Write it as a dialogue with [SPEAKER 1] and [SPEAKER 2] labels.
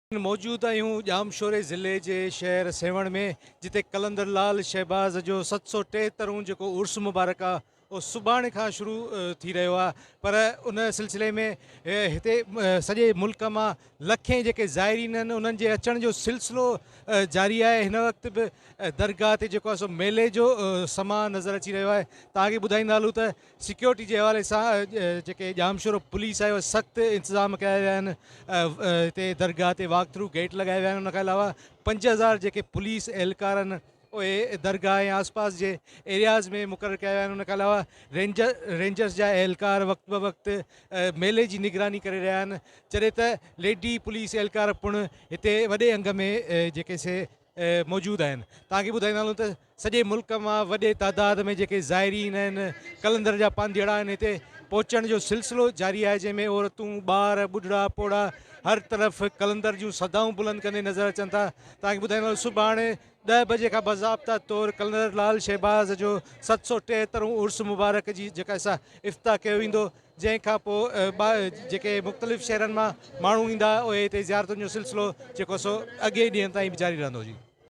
[SPEAKER 1] मौजूद आहियूं जामशोरे ज़िले जे शहर सेवण में, जिते कलंदर लाल शहबाज़ जो 773 जेको उर्स मुबारक आहे उहो सुभाणे खां शुरू थी रहियो आहे। पर उन सिलसिले में हिते सॼे मुल्क मां लखें जेके ज़ाइरीन आहिनि उन्हनि जे अचण जो सिलसिलो जारी आहे। हिन वक़्तु बि दरगाह ते जेको आहे सो मेले जो समा नज़र अची रहियो आहे। तव्हांखे ॿुधाईंदा हलूं त सिक्योरिटी जे हवाले सां जेके जामशोरो पुलिस आहे उहे सख़्तु इंतज़ाम कया विया आहिनि। हिते दरगाह ते वॉक थ्रू गेट लॻाए विया आहिनि। उनखां अलावा 5000 जेके पुलिस एहलकार आहिनि उहे दरगाह ऐं आसपास जे एरियाज़ में मुक़ररु कया विया आहिनि। उनखां अलावा रेंजर्स जा एहलकार वक़्तु ब वक़्तु मेले जी निगरानी करे रहिया आहिनि। जॾहिं त लेडी पुलिस एहलकार पिणु हिते वॾे अंग में जेके से मौजूदु आहिनि। तव्हांखे ॿुधाईंदा हलूं त सॼे मुल्क मां वॾे तादाद में जेके ज़ाइरीन आहिनि, कलंदर जा पांधेड़ा आहिनि, हिते पहुचण जो सिलसिलो जारी आहे, जंहिंमें औरतूं, ॿार, ॿुढड़ा, पोड़ा हर तरफ़ कलंदर जूं सदाऊं बुलंद कंदे नज़र अचनि था। तव्हांखे ॿुधाईंदो सुभाणे 10 बजे खां बाज़ाब्ता तौरु कलंदर लाल शहबाज़ जो 773 उर्स मुबारक जी जेका असां इफ़्ताह कयो वेंदो, जंहिंखां पोइ जेके मुख़्तलिफ़ शहरनि मां माण्हू ईंदा उहे हिते ज़ियारतुनि जो सिलसिलो जेको सो अॻे ॾींहं ताईं बि जारी रहंदो जी।